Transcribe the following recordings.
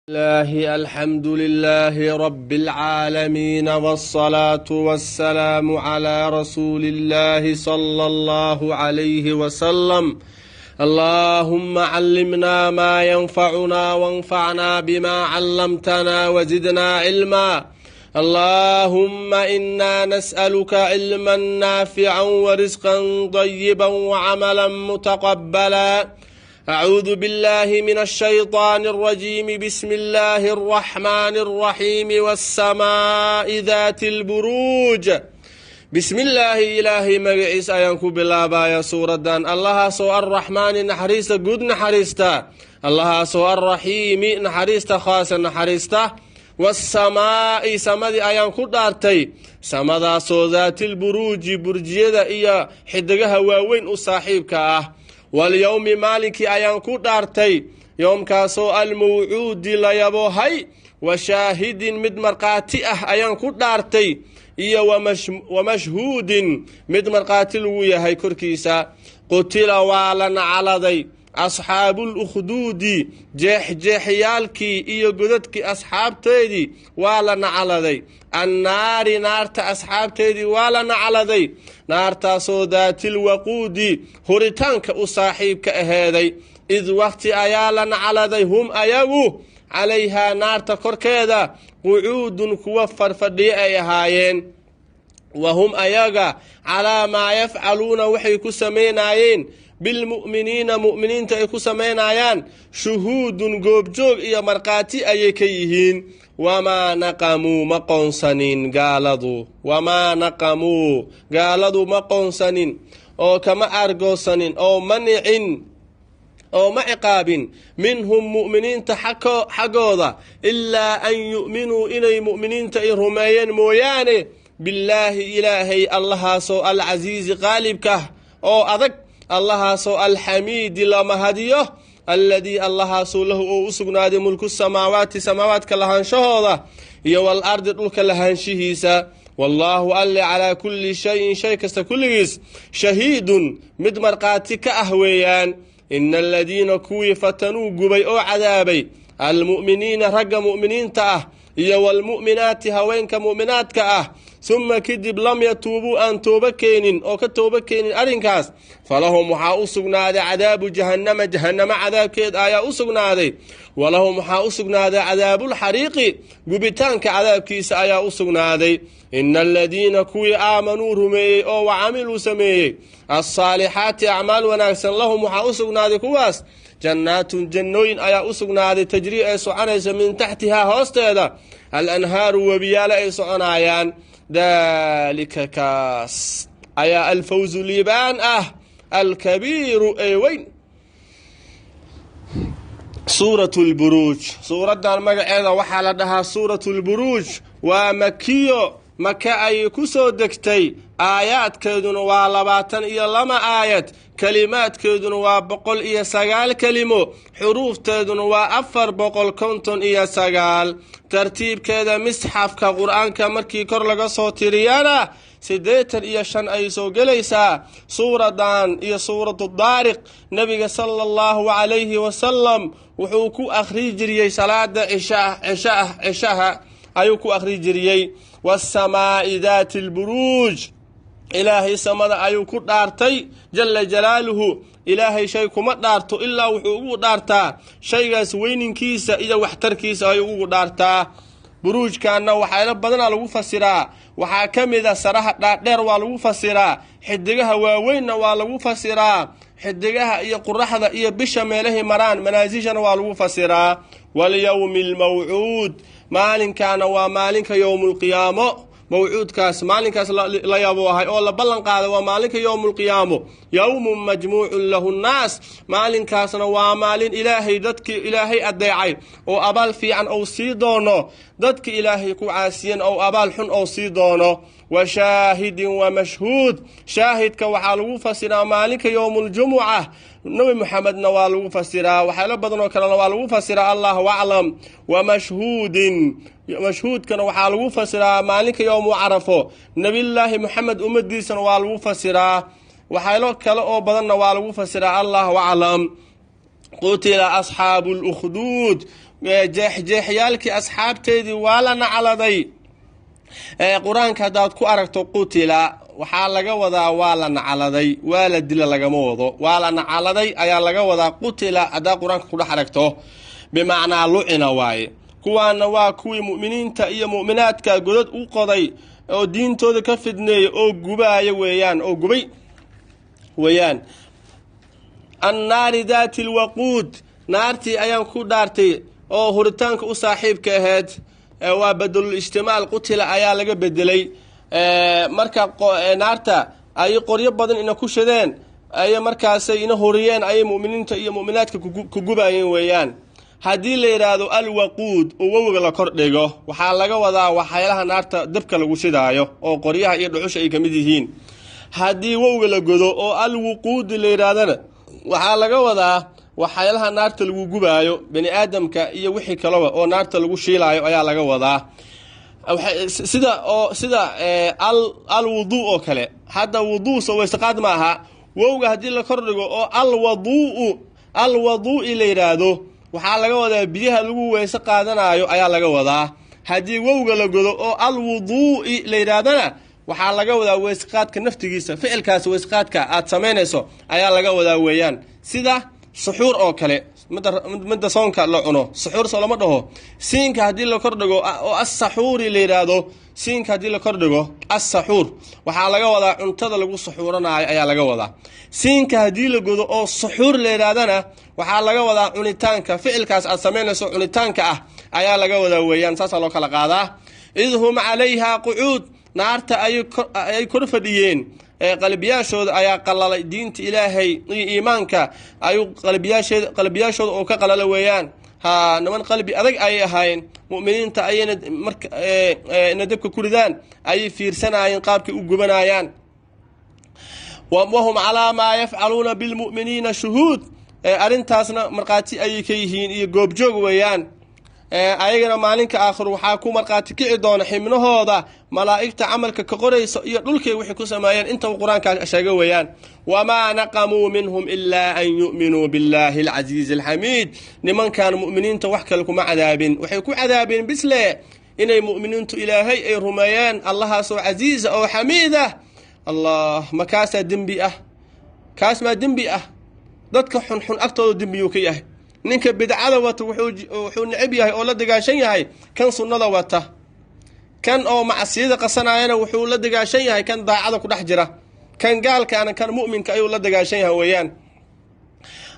الله الحمد لله رب العالمين والصلاة والسلام على رسول الله صلى الله عليه وسلم. اللهم علمنا ما ينفعنا وانفعنا بما علمتنا وزدنا علما. اللهم إنا نسألك علما نافعا ورزقا طيبا وعملا متقبلا. أعوذ بالله من الشيطان الرجيم. بسم الله الرحمن الرحيم. والسماء ذات البروج. بسم الله إلهي مجعيس أيانكو بالله سورة دان. الله سوء الرحمن نحريست قد نحريستا. الله سوء الرحيم نحريست خاص نحريستا. والسماء سمد أيانكو دارتي سمدا سو ذات البروج برجيدا إيا حدقها واوين أصاحبك واليوم مالك أيانكو دارتي يوم كاسو الموعود ليبوهي وشاهد مدمرقاتي أيانكو دارتي إيا ومشهود مدمرقاتي الويهي كركيسا. قتل والن على ذي أصحاب الأخدود جيحيالكي إيا قددك أصحاب تيدي والن على ذي النار نارت أصحاب تيدي والن على ذي نارتا سودات الوقود هوريتانك أصاحبك أهدي إذ وقت أيالا على ذي هم أيغو عليها نارتا كوركيدا قعود كوفر فدي أيهايين وهم أيغا على ما يفعلون وحي كسمينايين بالمؤمنين مؤمنين تأيكو سمينايان شهود قوبجوغ إيا مرقاتي أيكيهين وما نقموا مقنصنين قالدوا وما نقموا قالدوا مقنصنين أو كما أرقصنين أو منعين أو معقاب منهم مؤمنين حقوضا إلا أن يؤمنوا إلي مؤمنين تأيرهمين موياني بالله إلهي الله سو العزيز غالبك أو أذك الله سو الحميد لما هديه الذي الله سو له أو أسقناد ملك السماوات سماوات كلهان شهودا يو الأرض لك لهان شهيسا. والله ألي على كل شيء كست كل شهيد مدمرقاتك أهويان. إن الذين كوي فتنوا قبي أو عذابي المؤمنين رق مؤمنين تأه يو المؤمنات هوينك مؤمنات كأه ثم كدب لم يتوبوا أن توبكين أو كتوبكين أرنكاس فلهم محا أسقناد عذاب جهنم عذاب كيد آيا أسقناد ولهم محا أسقناد عذاب الحريق قبتانك عذاب كيس آيا أسقناد. إن الذين كوي آمنوا رمي أو وعملوا سمي الصالحات أعمال وناكسن لهم محا أسقناد كواس جنات جنوين آيا أسقناد تجري أي سعنيس من تحتها هوستيدا الأنهار وبيال أي سعنايان ذلك كاس أيا الفوز ليبان الكبير أي وين. سورة البروج سورة دان مقعيدة وحالدها سورة البروج ومكيو مكا أي كسو دكتي آيات كيدون والباتن إيا لما آيات كلمات كيدون وبقل إيا سقال كلمو حروف تيدون وأفر بقل كنتون إيا سقال ترتيب كيدا مسحف كقرآن كمركي كرلغا صوتي ريانا سيديتر إيا شان أي سوغليسا. سورة دان إيا سورة الضارق نبي صلى الله عليه وسلم وحوكو أخريج ريي صلاة عشاء أيوكو أخريج ريي. والسماء ذات البروج إلهي سمد أيوكو دارتي جل جلاله إلهي شيكو ما دارتو إلا وحوكو دارتا شيء سوين كيسا إذا وحتر كيسا أيوكو دارتا. بروج كان وحايلا بدنا لغو فسرا وحاكم إذا سراحة دير والغو فسرا حدقها واوين والغو فسرا حدقها إيا قرحة إيا بشا ميله مران منازيجا والغو فسرا. واليوم الموعود مالين كان ومالين يوم القيامة موعود كاس مالين كاس لا يبوهاي أولا بلن قادة ومالين يوم القيامة يوم مجموع له الناس مالين كاس ومالين إلهي دتك إلهي الدعي أو أبال في عن أو سيدونه دتك إلهي كعاسيا أو أبال حن أو سيدونه. وشاهد ومشهود شاهد كوحالو فسرا مالك يوم الجمعة نبي محمد نوالو فسرا وحال بدنو كان نوالو فسرا الله أعلم. ومشهود مشهود كان وحالو فسرا مالك يوم عرفه نبي الله محمد أمدي سنوالو فسرا وحالو كلا بدن نوالو فسرا الله أعلم. قتل أصحاب الأخدود jeexjeexyaalkii asxaabteedii waa la nacladay qur-aanka haddaad ku aragto qutila waxaa laga wadaa waa la nacladay, waa la dila lagama wado, waa la nacladay ayaa laga wadaa. qutila haddaad qur-aanka kudhex aragto bimacnaa lucina waaye. kuwaana waa kuwii mu'miniinta iyo mu'minaadka godad u qoday oo diintooda ka fidneeyay oo gubaaya weeyaan, oo gubay weeyaan. annaari daati lwaquud, naartii ayaan ku dhaartay oo huritaanka u saaxiibka ahayd. waa badalul ijtimaal, qutila ayaa laga bedelay. marka naarta ay qoryo badan ina ku shadeen ay markaasay ina horiyeen ayay mu'miniinta iyo mu'minaadka ku gubayeen weeyaan. haddii la yidhaahdo alwaquud oo wawiga la kor dhigo waxaa laga wadaa waxyaalaha naarta dabka lagu shidaayo oo qoryaha iyo dhuxusha ay ka mid yihiin. haddii wawiga la godo oo alwuquud la yidhaahdana waxaa laga wadaa waxyaalaha naarta lagu gubaayo bani aadamka iyo wixii kaleba oo naarta lagu shiilaayo ayaa laga wadaa. sida alwuduu oo kale. hadda wuduu soo wayseqaad ma aha. wowga haddii la kor dhigo oo alwaduu'i la yidhaahdo waxaa laga wadaa biyaha lagu weyse qaadanayo ayaa laga wadaa. haddii wowga la godo oo alwuduu'i la yidhaahdana waxaa laga wadaa weyseqaadka naftigiisa, ficilkaas weyseqaadka aad samaynayso ayaa laga wadaa weeyaan. sida suxuur oo kale, midda soonka la cuno suxuur soo lama dhaho. siinka haddii la kordhigo oo as-saxuuri la yidhaahdo, siinka haddii la kordhigo as-saxuur waxaa laga wadaa cuntada lagu suxuuranaayo ayaa laga wadaa. siinka haddii la godo oo suxuur la yidhaahdana waxaa laga wadaa cunitaanka, ficilkaas aad samaynayso cunitaanka ah ayaa laga wadaa weeyaan. saasaa loo kala qaadaa. id hum calayhaa qucuud, naarta ayay kor fadhiyeen, qalbiyaashooda ayaa qalalay. diinta ilaahay iyo iimaanka ayuu qalbiyaashooda oo ka qalala weeyaan. niman qalbi adag ayay ahaayeen. mu'miniinta ayayna marna dabka ku ridaan ayay fiirsanayeen qaabkay u gubanayaan. wahum calaa maa yafcaluuna bilmu'miniina shuhuud, arrintaasna markhaati ayay ka yihiin iyo goobjoog weeyaan. ayagana maalinka aakhir waxaa ku markhaati kici doona xibnahooda malaa'igta camalka ka qoraysa iyo dhulkay wixii ku sameeyeen. intaba qur-aanka sheega weeyaan. wamaa naqamuu minhum ilaa an yu'minuu billaahi alcasiizi alxamiid, nimankan mu'miniinta wax kale kuma cadaabin, waxay ku cadaabeen bisle inay mu'miniintu ilaahay ay rumeeyeen allahaasoo casiisa oo xamiidah. allah makaasaa dembi ah, kaas maa dembi ah. dadka xunxun agtooda dembiyuu ka yahay. ninka bidcada wata wuxuu necab yahay oo la dagaashan yahay kan sunnada wata. kan oo macsiyada qasanayana wuxuu la dagaashan yahay kan daacada ku dhex jira. kan gaalkaana kan mu'minka ayuu la dagaashan yahay weeyaan.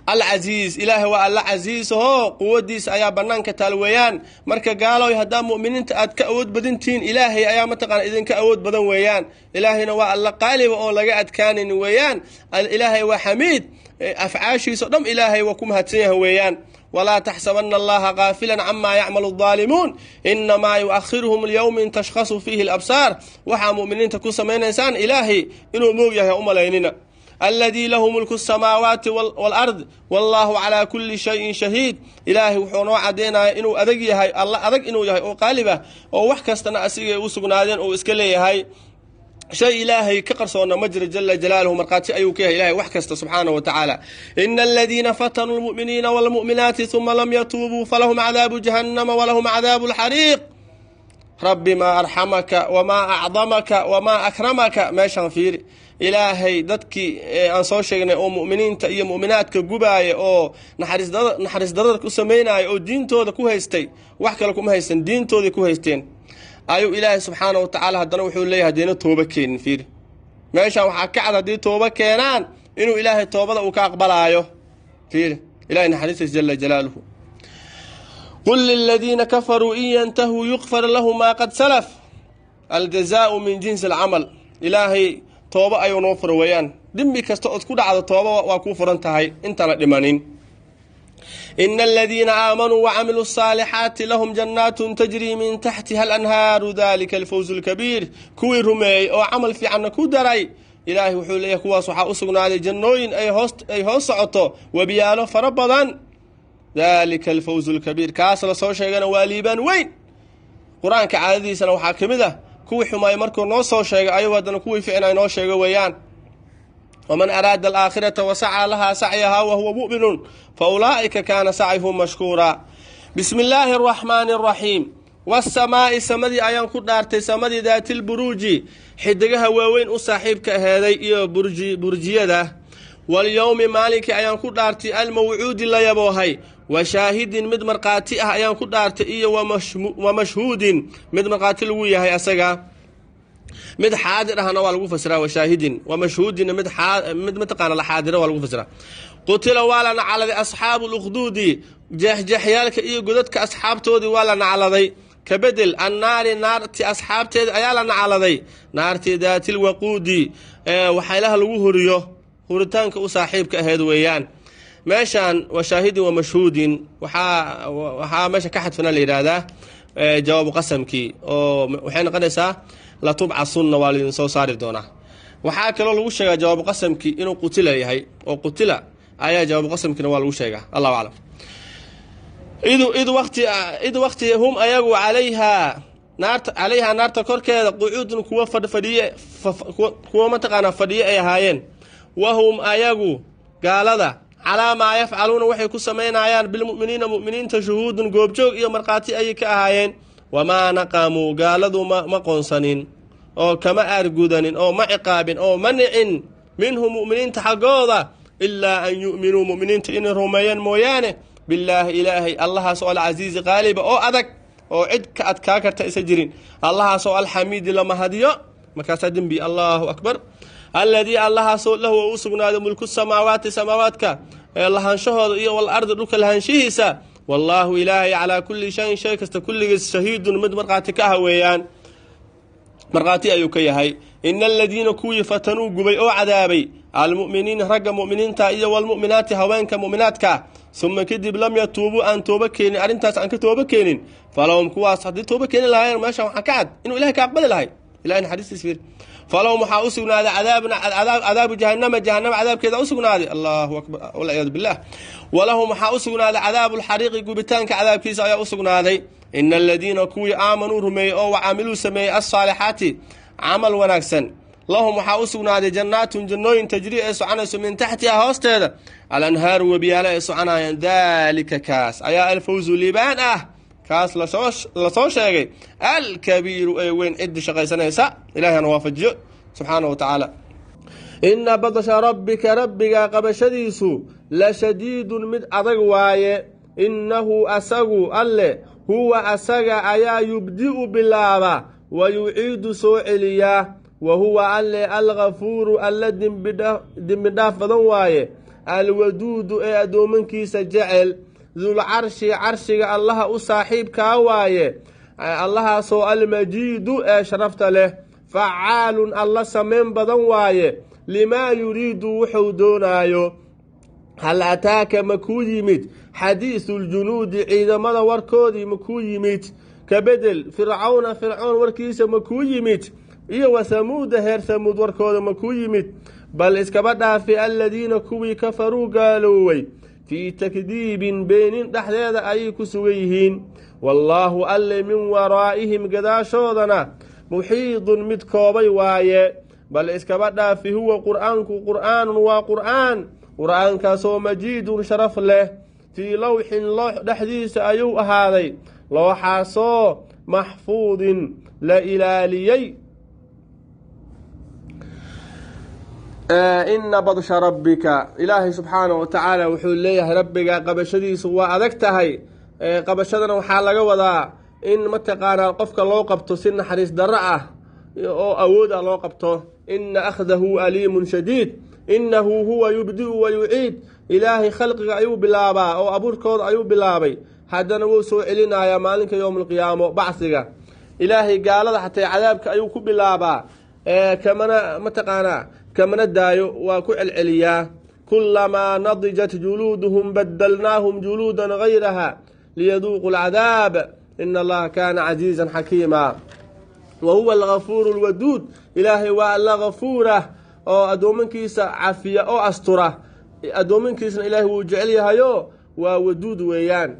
alcasiiz, ilaahay waa alla casiisaho quwadiisa ayaa banaanka taal weeyaan. marka gaaloy haddaa mu'miniinta aad ka awood badantihiin ilaahay ayaa mataqaana idinka awood badan weeyaan. ilaahayna waa alla qaaliba oon laga adkaanin weeyaan. ilaahay waa xamiid, afcaashiisa dham ilaahay waa ku mahadsan yahay weeyaan. walaa taxsabana allaha qaafilan camaa yacmalu daalimuun inamaa yu'akhiruhum lyowmin tashkhasu fiihi alabsaar. waxaa mu'miniinta ku samaynaysaan ilaahay inuu moog yahay u malaynina. alladii lahu mulku الsamaawaati wاlard wallaahu calaa kuli shayin shahiid. ilaahay wuxuu noo cadeynaya inuu adag yahay, alla adag inuu yahay oo qaalib ah oo wax kastana asigay u sugnaadeen oo iska leeyahay. shay ilaahay ka qarsoona ma jiro jala jalaaluhu, markhaati ayuu ka yahay ilahay wax kasta subxaanahu wa tacaala. ina aladiina fatanuu lmu'miniina wاlmu'minaati uma lam yatuubuu falahum cadaabu jahannama walahum cadaabu اlxariiq. rabbi maa arxamaka wamaa acdamaka wamaa akramaka. meeshaan fiiri, ilaahay dadkii aan soo sheegnay oo mu'miniinta iyo mu'minaadka gubaaya oo naxariis darada ku samaynaya oo diintooda ku haystay, wax kale kuma haystan, diintooday ku haysteen. ayuu ilaahay subxaanahu wa tacaala haddana wuxuu leeyahay hadayna tooba keenin. fiiri meeshaan waxaa ka cad haddii tooba keenaan inuu ilaahay toobada uu ka aqbalaayo. fiiri ilahay naxariistiisa jala jalaaluhu. qul liladiina kafaruu in yantahuu yuqfar lahu maa qad salaf aljazaau min jinsi alcamal. ilaahay tooba ayuu noo fura weeyaan. dembi kasta ood ku dhacdo tooba waa kuu furan tahay intana dhimanin. ina aladiina aamanuu wacamiluu الصaalixaati lahum jannaatun tajrii min taxtiha alanhaaru dalika alfawzu اlkabiir. kuwii rumeeyey oo camal fiicanna ku daray ilaahay wuxuu leeyahay kuwaas waxaa u sugnaaday jannooyin ay hoos socoto webiyaalo fara badan. dalika alfawzu اlkabiir, kaas la soo sheegana waa liibaan weyn. qur-aanka caadadiisana waxaa ka mid ah kuwii xumaaya markuu noo soo sheegay ayuu haddana kuwii ficnay noo sheego weeyaan. waman araada alaakhirata wasacaa lahaa sacyahaa wahuwa mu'minun faulaa'ika kaana sacyuhum mashkuura. بسم الله الرحمن الرحيم والسماء سمدي أيان كدارتي سمدي ذات البروج حدقها واوين أصاحبك هذا إيو برجية ده واليوم مالك أيان كدارتي الموعود اللي يبوهي وشاهد مد مرقاتي أيان كدارتي إيو ومشهود مد مرقاتي الوية هي أساقا مد حاضر هنا والغو فسرا وشاهد ومشهود مد متقان الحاضر والغو فسرا قتل والنا على أصحاب الأخدود جحيالك إيو قدتك أصحاب تودي والنا على ذي كبدل النار نارتي أصحاب تودي أيالنا على ذي نارتي ذات الوقود وحيلها الوهريو هورتانك أصاحبك أهدويان ماشان وشاهد ومشهود وحا ماشا كحد فنا الإرادة جواب قسمكي وحين قنسا لا تبع الصنة والدين سو صارف دونا وحا كلو لغو شيغا جواب قسمكي إنو قتل يهي أو قتل أيا جواب قسمكي نوال لغو شيغا الله أعلم إذ وقت هم أيقوا عليها نار تكور كذا قعود كوا فدية كوا منطقة فدية أي هاين وهم أيقوا قال هذا على ما يفعلون وحي كسمين عيان بالمؤمنين مؤمنين تشهود قوبجوك إيا مرقاتي أي كأهاين وما نقاموا قالوا ما قنصنين أو كما أرقودن أو ما عقاب أو منع منهم مؤمنين تحقوضا إلا أن يؤمنوا مؤمنين إن رميان مويانه بالله إلهي الله سؤال عزيز غالب أو أدك أو عدك أتكاكر تأسجرين الله سؤال حميد لما هديو مكاسدين بي الله أكبر الذي الله سؤال له وأسقنا ملك السماوات سماواتك الله هنشهد إيه والأرض لك الهنشيسة والله إلهي على كل شيء كست كل شهيد مد مرقاتك هويان مرقاتي أيوكي هاي إن الذين كوي فتنوا قبي أو عذابي المؤمنين رق مؤمنين تأيي والمؤمنات هوانك مؤمناتك ثم كدب لم يتوبوا أن توبكين أرنتاس أنك توبكين فلهم كواس حدي توبكين الهاي ماشا وحكاد إنه إلهي كأقبل الهاي إلهي حديث تسفير فلهم حاوسقنا هذا عذاب جهنم عذاب كذا أسقنا هذا الله أكبر والعياذ بالله ولهم حاوسقنا هذا عذاب الحريق قبتانك عذاب كيس أيا أسقنا هذا إن الذين كوي آمنوا رمي أو وعملوا سمي الصالحات عمل ونكسن اللهم حاوسقنا هذه جنات جنوين تجري إسعانس من تحتها هوستيدا الأنهار وبيالا إسعانا ذلك كاس أيا الفوز لبان كاس لصوش شيء الكبير أي وين عد شقيسنا يسا إلهي نوافج سبحانه وتعالى إن بطش ربك قبشديسو لشديد مد أضغواي إنه أسغو ألي هو أسغ أيا يبدئ بالله ويعيد سوء وهو ألي الغفور الذي دمداف ضواي الودود أدومنكي سجعل ذو العرش عرشك الله أصاحب كاواي الله سو المجيد شرفت له فعال الله سمين بدواي لما يريد وحودونايو هل أتاك مكويمت حديث الجنود إذا ماذا وركودي مكويمت كبدل فرعون وركيس مكويمت إيه وثمود هير ثمود وركود مكويمت بل اسكبدا في الذين كوي كفروا قالوا في تكذيب بين دحديد أي كسويهين والله ألي من ورائهم قداشودنا محيط متكوبي واي بل اسكبدا في هو قرآن وقرآن كاسو مجيد شرف له في لوح دحديث أيو هذي لوحاسو محفوظ لا إلاليي إن بطش ربك إلهي سبحانه وتعالى وحول ليه ربك قبشديس وأذكتهي قبشدنا وحالك وضع إن متقانا قفك الله قبطه سن حريص درعه أو أود الله قبطه إن أخذه أليم شديد إنه هو يبدئ ويعيد إلهي خلقك أيوب بلابا أو أبوركود أيوب بلابي هذا نوسو إلينا يا مالك يوم القيامة بعثك إلهي قال حتى عذابك أيوب بلابا كمنا متقانا كمن الدايو وكل العليا كلما نضجت جلودهم بدلناهم جلودا غيرها ليذوقوا العذاب إن الله كان عزيزا حكيما وهو الغفور الودود إلهي وألا غفوره أو أدومنكيس عافية أو أستره أدومنكيس إلهي وجعليها يو وودود ويان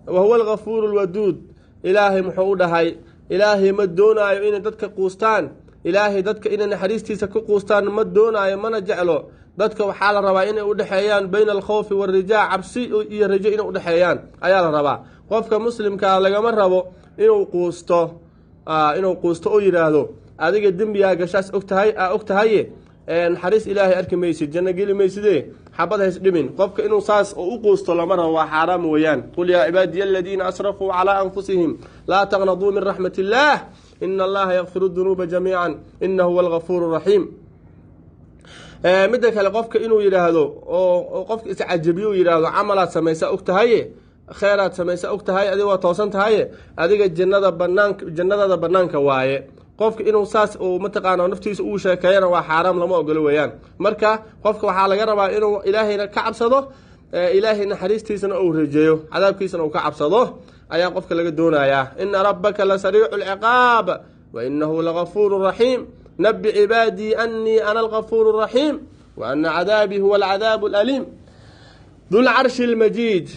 وهو الغفور الودود إلهي محودها إلهي مدونا إن ددك قوستان إلهي ددك إن نحريستيسا كقوستان مدونا من جعله ددك وحال ربا إن أدحيان بين الخوف والرجاء عبسي الرجاء إن أدحيان أيال ربا qofka muslimka lagama rabo inuu quusto oo yiraahdo adiga dembiga gashaas ogtahay naxariis ilaahay arki maysid janno geli maysidee xabad hays dhimin qofka inuu saas u quusto lama rabo waa xaaraam weeyaan qul yaa cibaadiya aladiina asrafuu calaa anfusihim laa taqnaduu min raxmat illaah ina allaha yakfiru dunuuba jamiican inahu huwa algafuuru raxiim midda kale qofka inuu yidhaahdo oo qofka iscajabiyo uu yidhaahdo camalaad samaysa ogtahaye kheyraad samaysa ogtahay adiga waa toosan tahaye adiga jannadada banaanka waaye qofka inuu saas uu mataqaana naftiisa uu sheekeeyana waa xaaraam lama ogolo weeyaan marka qofka waxaa laga rabaa inuu ilaahayna ka cabsado ilaahay naxariistiisana uu rajeeyo cadaabkiisana uu ka cabsado ayaa qofka laga doonayaa ina rabbaka la sariicu lciqaab wa inahu lagafuuru raxiim nabi cibaadii anii ana algafuuru raxiim wa ana cadaabii huwa alcadaabu alaliim dulcarshi almajiid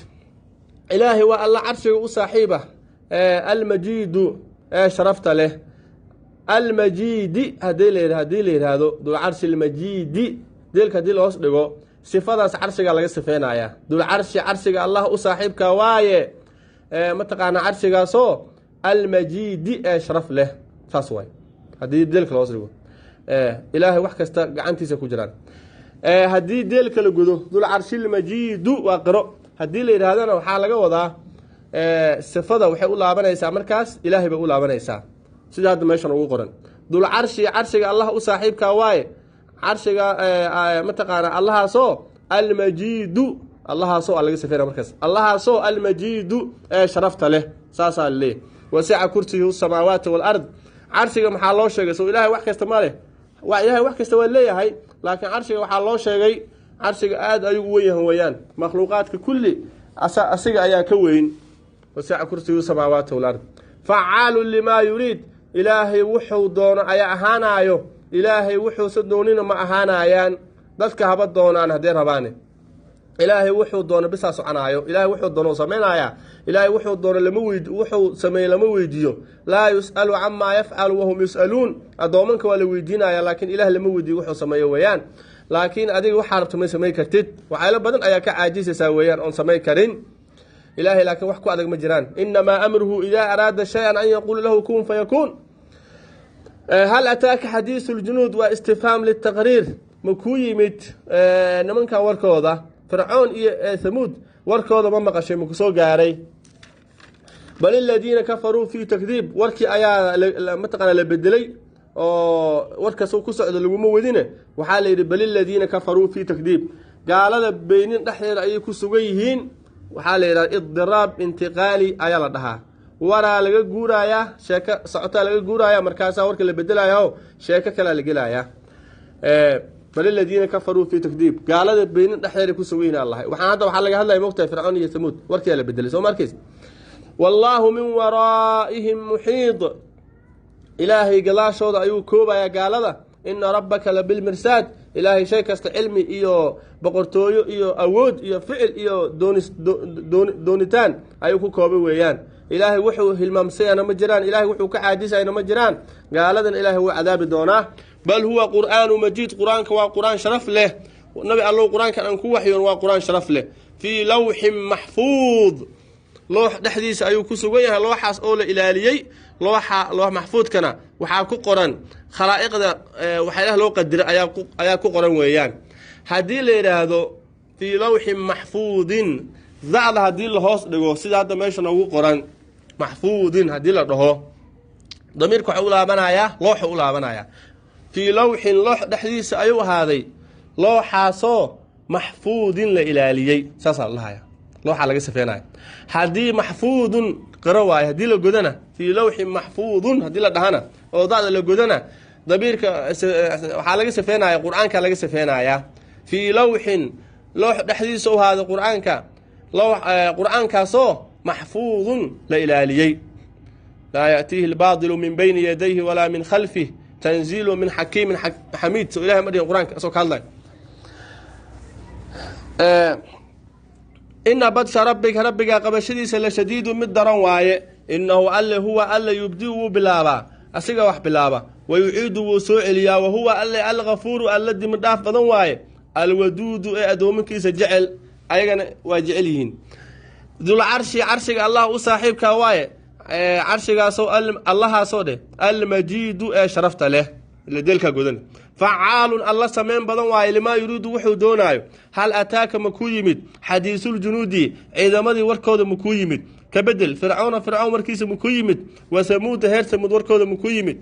ilaahay waa alla carshiga u saaxiiba almajiidu ee sharafta leh almajiidi haddii la yidhaahdo dulcarshi almajiidi deelka haddii loos dhigo sifadaas carshiga laga sifeynayaa dulcarshi carshiga allah u saaxiibka waaye mataqaana carshigaasoo almajiidi ee sharaf leh saas waay haddii deelka loos dhigo ilaahay wax kasta gacantiisa ku jiraan haddii deelka la gudo dulcarshi almajiidu waa qiro haddii la yidhaahdana waxaa laga wadaa sifada waxay u laabanaysaa markaas ilaahay bay u laabanaysaa sida hadda meeshan ugu qoran dulcarshi carshiga allah u saaxiibka waaye carshiga mataqaana allahaasoo almajiidu allahaasoo laga sifeynaya markaas allahaasoo almajiidu ee sharafta leh saasaa laleeyahy wasica kursiyuhu samaawaati walard carshiga maxaa loo sheegay soo ilaahay wax kasta ma leh waa ilaahay wax kasta waa leeyahay laakiin carshiga waxaa loo sheegay carshiga aad ayuu u weyn yahay weeyaan makhluuqaadka kulli asiga ayaa ka weyn wasica kursiyuhu samaawaati walard facaalu limaa yuriid ilaahay wuxuu doono ayaa ahaanaayo ilaahay wuxuusa doonina ma ahaanayaan dadka haba doonaan hadday rabaane ilaahay wuxuu doono bisaa soconaayo ilaahay wuxuu doono samaynayaa ilaahay wuxuu doono wuxuu sameeye lama weydiiyo laa yus'alu camaa yafcalu wahum yus'aluun addoomanka waa la weydiinaya laakiin ilaah lama weydiiyo wuxuu sameeyo weeyaan laakiin adiga waxaa rabta may samay kartid waxyaalo badan ayaa ka caajisaysaa weeyaan oon samay karin ilaahay laakiin wax ku adag ma jiraan inamaa amruhu idaa araada shay-an an yaquula lahu kun fayakuun hal ataaka xadiisu ljunuud waa istifhaam litaqriir ma kuu yimid nimankan warkooda fircoon iyo thamuud warkooda ma maqashay maku soo gaaray bal iladiina kafaruu fii takdiib warkii ayaa mataqaana la bedelay oo warkaas ku socdo laguma wadine waxaa la yidhi bal iladiina kafaruu fii takdiib gaalada beynin dhexdeeda ayay ku sugan yihiin waxaa la yidhaha idiraab intiqaali ayaa la dhahaa waraa laga guurayaa sheeko socotaa laga guurayaa markaasaa warka la bedelayaa oo sheeko kalea la gelayaa bal iladiina kafaruu fii takdiib gaalada beynin dhexdeeda ku sugan yihiin allah waxaa laga hadlaya mogtahay fircoon iyo thamuud warkiyaa la bedelay soo ma arkays wallaahu min waraa'ihim muxiid ilaahay gadaashooda ayuu koobayaa gaalada ina rabbaka la bilmirsaad ilaahay shay kasta cilmi iyo boqortooyo iyo awood iyo ficil iyo doonitaan ayuu ku koobay weeyaan ilaahay wuxuu hilmaamsayana ma jiraan ilaahay wuxuu ka caajisayna ma jiraan gaaladan ilaahay wuu cadaabi doonaa bal huwa qur'aanu majiid qur-aanka waa qur-aan sharaf leh nabi allow qur-aankan aan ku waxyoon waa qur-aan sharaf leh fii lawxin maxfuud loox dhexdiisa ayuu ku sugan yahay looxaas oo la ilaaliyey loox maxfuudkana waxaa ku qoran khalaa'iqda waxyaalaha loo qadira ayaa ku qoran weeyaan haddii la yidhaahdo fii lawxin maxfuudin dacda haddii la hoos dhigo sida hadda meesha noogu qoran maxfuudin haddii la dhaho damiirka waxuu u laabanayaa looxu u laabanayaa fii lawxin loox dhexdiisa ayuu ahaaday looxaasoo maxfuudin la ilaaliyey saasaa la dhahaya looxaa laga safeynaya haddii maxfuudun qiro waayo haddii la godana fii lawxin maxfuudun haddii la dhahana oo dacda la godana damiirka waxaa laga safeynaya qur-aanka laga safeynayaa fii lawxin loox dhexdiisa u ahaaday qur-aanka qur-aankaasoo maxfuudun la ilaaliyey laa yaأtiihi اlbaadilu min bayni yadayhi walaa min khalfih tanziilu min xakiimin xamiid so ilahay ma dhihin qur-aanka asoo ka hadlay ina badsha rabbika rabbigaa qabashadiisa la shadiidu mid daran waaye inahu alle huwa alle yubdiu wuu bilaabaa asiga wax bilaaba wayuciidu wuu soo celiyaa wahuwa alle algafuuru alla dimi dhaaf badan waaye alwaduudu ee addoominkiisa jecel ayagana waa jecel yihiin dul carshi carshiga allah u saaxiibka waaye carshigaasoo allahaasoo dheh almajiidu ee sharafta leh ila deelkaa godan facaalun alla samayn badan waaye limaa yuriidu wuxuu doonaayo hal ataaka makuu yimid xadiisuuljunuudi ciidamadii warkooda makuu yimid كبدل فرعون مركيس مكيمد وثمود هير ثمود وركوده مكيمد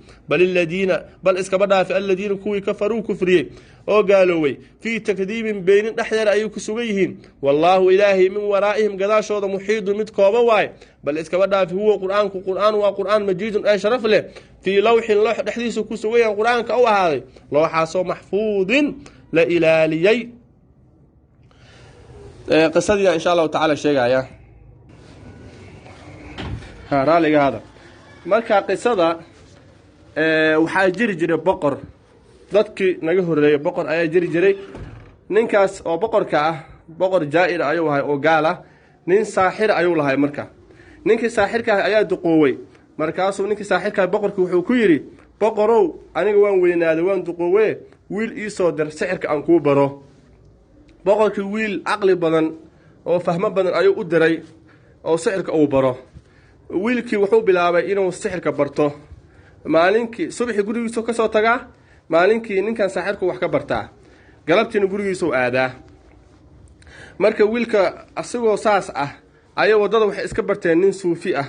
بل اسكبدا في الذين كوي كفروا كفريه او قالوا في تكذيب بين دحير ايو كسوغيهين والله الهي من ورائهم قداشوده محيط مد كوبا واي بل اسكبدا في هو قران وقران مجيد اي شرف له في لوح دحديسو كسوغيان قران او هذا لوحاسو محفوظ لا الالي قصدي ان شاء الله تعالى شيغايا raaliga hada marka qisada waxa jiri jiray boqor dadkii naga horeeyay boqor ayaa jiri jiray ninkaas oo boqorka ah boqor jaa'ir ayuu ahay oo gaala nin saaxir ayuu lahay marka ninkii saaxirka ayaa duqooway markaasuu ninkii saaxirka boqorku wuxuu ku yiri boqorow aniga waan weynaaday waan duqooway wiil ii soo dir sixirka aan ku baro boqorkii wiil aqli badan oo fahmo badan ayuu u diray oo sixirka uu baro wiilkii wuxuu bilaabay inuu sixirka barto maalinkii subaxii gurigiisa ka soo tagaa maalinkii ninkan saaxirku wax ka bartaa galabtiina gurigiisa aadaa marka wiilka asagoo saas ah ayay wadada wax iska barteen nin suufi ah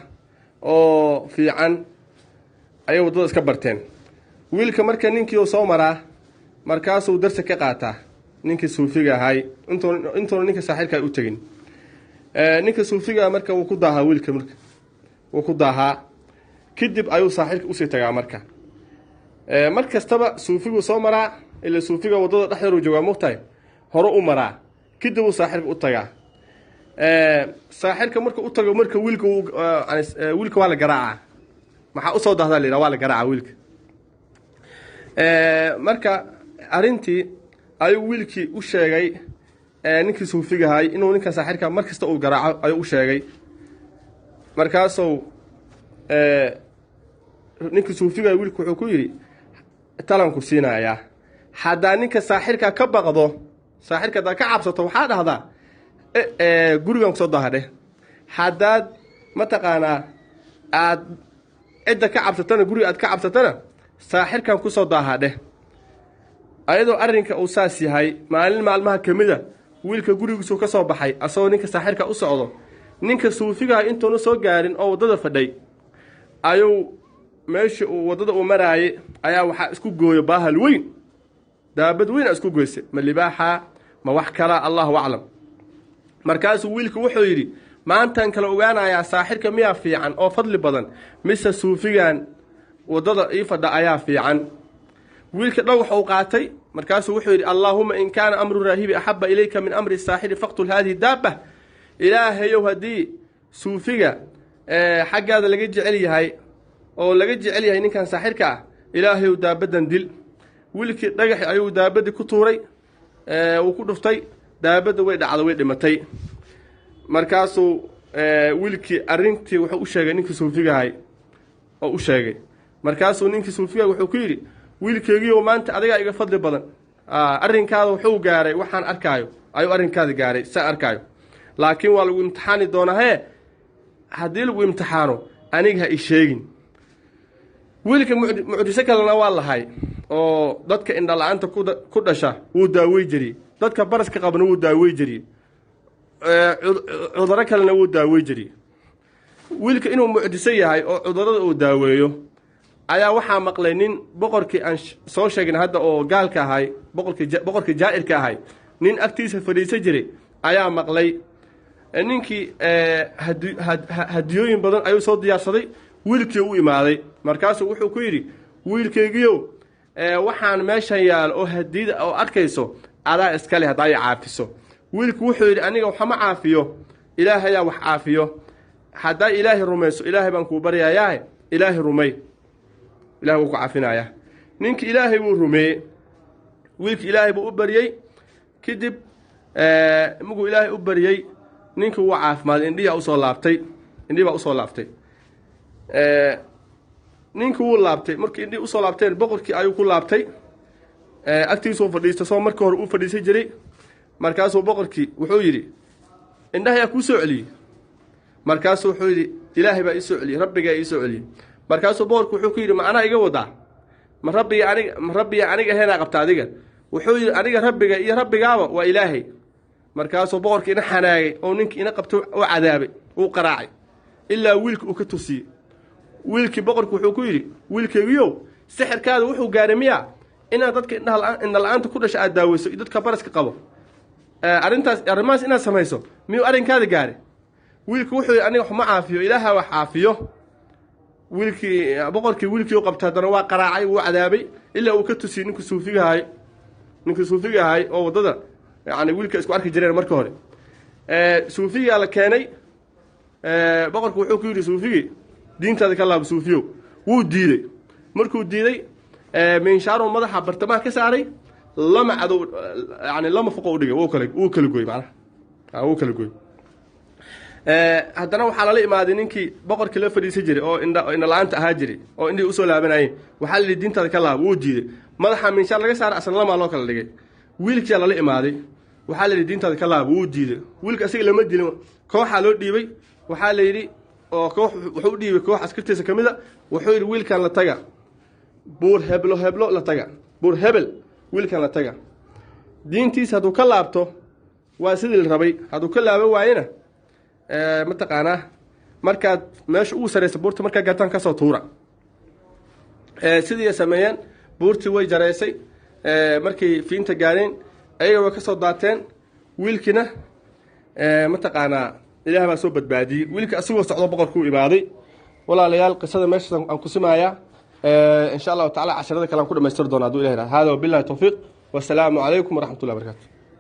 oo fiican ayay wadada iska barteen wiilka marka ninkii uu soo maraa markaasuu darsi ka qaataa ninkii suufiga ahay intuu ninka saaxirka u tagin ninka suufiga marka uu ku daahaa wiilka marka وكداها كدب أيو صاحبك أسيتها مركا مركستبا سوفيجو صومرا إلا سوفيجو وضد أحد رجوا مختاي هرو مرا كدب صاحبك أتجا صاحبك مركا أتجا مركا ويلكو ويلكو على جراعة ما حأصود هذا اللي رواه جراعة ويلك مركا أرنتي أيو ويلكي وشجعي نك سوفيجو هاي إنه نك صاحبك مركستو جراعة أيو وشجعي markaasoo ninka suufiga wiilku wuxuu ku yiri talanku siinaya hadaa ninka saaxirka ka baqdo saaxirka da ka cabsato waxa dhahdaa gurigan soo dahade hadaad ma taqaana aad cidda ka cabsatana guri aad ka cabsatana saaxirkan ku soo dahade ayadoo arrinka uu saas yahay maalmaha kamida wiilka gurigiisu ka soo baxay asoo ninka saaxirka u socdo ninka suufiga intuu soo gaarin oo wadada fadhay ayuu meeshii uu wadada u maraayay ayaa waxa isku gooyo baahal weyn daabad weyn isku gooysay ma libaaxa ma wax kala Allahu a'lam markaasuu wiilku wuxuu yiri maantan kala ogaanayaa saaxirka miya fiican oo fadli badan mise suufigan wadada ii fadha ayaa fiican wiilka dhaw wuxuu qaatay markaasuu wuxuu yiri Allahumma in kana amru rahibi ahabba ilayka min amri as-sahiri faqtul hadhihi dabba ilaahayow haddii suufiga xaggaada laga jecel yahay oo laga jecel yahay ninkan saaxirka ah ilaahayow daabadan dil wiilkii dhagax ayuu daabadii ku tuuray uu ku dhuftay daabada way dhacday way dhimatay markaasuu wiilkii arrintii wuxuu u sheegay ninkii suufiga ahay oo u sheegay markaasuu ninkii suufiga wuxuu ku yiri wiilkeegiyo maanta adiga iga fadli badan arrinkaada wuxuu gaaray waxaan arkaayo ayuu arrinkaada gaaray sa arkaayo laakiin waa lagu imtixaani doonaa haddii lagu imtixaano aniga ha isheegin wiilka mucjiso kalena waa lahay oo dadka indha la'aanta ku dhasha wuu daawey jiray dadka baraska qabna wuu daawey jiray cudurro kalena wuu daawey jiray wiilka inuu mucjiso yahay oo cudurrada uu daaweeyo ayaa waxaa maqlay nin boqorkii aan soo sheegin hadda oo gaalka ahay boqorkii jaa'irka ahay nin agtiisa fadhiisan jiray ayaa maqlay ninkii hadiyooyin badan ayuu soo diyaarsaday wiilkii u imaaday markaasuu wuxuu ku yiri wiilkeygiyo waxaan meeshan yaal oo hadiyada oo arkayso adaa iska leh hadaa caafiso wiilku wuxuu yiri aniga waxa ma caafiyo ilaahay ayaa wax caafiyo hadaa ilaahay rumayso ilaahay baan ku baryayaa ilaahay rumay ilaahay wuu ku caafinaya ninkii ilaahay wuu rumeeyay wiilkii ilaahay buu u bariyay kadib mugu ilaahay u bariyay ninkii uu caafimaad indhiya u soo laabtay indhiba u soo laabtay ninkii uu laabtay markii indhi u soo laabteen boqorkii ayuu ku laabtay agtiisoo fadhiistay soo markii hore uu fadhiisay jiray markaasuu boqorkii wuxuu yiri indhaha yaa ku soo celiyay markaasuu wuxuu yidhi ilaahay baa ii soo celiyey rabbigaa ii soo celiyey markaasuu boqorku wuxuu ku yidhi ma anaa iga wadaa ma rabbiga aniga aheenaa qabta adiga wuxuu yidhi aniga rabbiga iyo rabbigaaba waa ilaahay markaasuu boqorkii ina xanaagay oo ninkii ina qabto u cadaabay uu qaraacay ilaa wiilka uu ka tusiyey wiilkii boqorku wuxuu ku yidhi wiilkaygiyow sixirkaada wuxuu gaaray miyaa inaad dadka indha la-aanta ku dhasha aad daaweyso iyo dadka baraska qabo arrimahaas inaad samayso miyuu arrinkaada gaaray wiilku wuxuu yidhi aniga waxma caafiyo ilaaha wax caafiyo wiilkii boqorkii wiilkii u qabtay haddana waa qaraacay wuu cadaabay ilaa uu ka tusiyey ninkii suufiga ahay oo waddada yani wiilka isku arki jireen marka hore suufigaa la keenay boqorku wuxuu ku yidhi suufigii diintaada ka laabo suufiyow wuu diidey markuu diiday minshaaruu madaxa bartamaha ka saaray lama cadow yani lama foqo u dhigay wuu kala gooy macnaha wuu kala gooy haddana waxaa lala imaaday ninkii boqorkii la fadhiisan jiray oo indha la-aanta ahaa jiray oo indhihii usoo laabanayeen waxaa la yidhi diintaada ka laabo wuu diiday madaxa minshaar laga saaray asna lamaa loo kala dhigay wiilkiyaa lala imaaday waxaa la yidhi diintaada ka laabo wuu diiday wiilka asiga lama dilin kooxaa loo dhiibay waxaa la yidhi oo koox wuxuu u dhiibay koox askartiisa ka mid a wuxuu yidhi wiilkan la taga buur heblo la taga buur hebel wiilkan la taga diintiisa hadduu ka laabto waa sidii la rabay hadduu ka laaban waayena mataqaanaa markaad meesha ugu saraysa buurta markaa gaartaan kasoo tuura sidii sameeyeen buurtii way jaraysay markay fiinta gaareen ayaga way kasoo daateen wiilkiina mataqaanaa ilaah baa soo badbaadiyey wiilka asigoo socdo boqorkuu imaaday walaalayaal qisada meeshaas aan ku simayaa insha allahu tacala casharada kale aan ku dhamaystiri doona hadduu ilahi hada wabillahi tawfiiq wasalaamu calaykum waraxmatullahi wabarakatu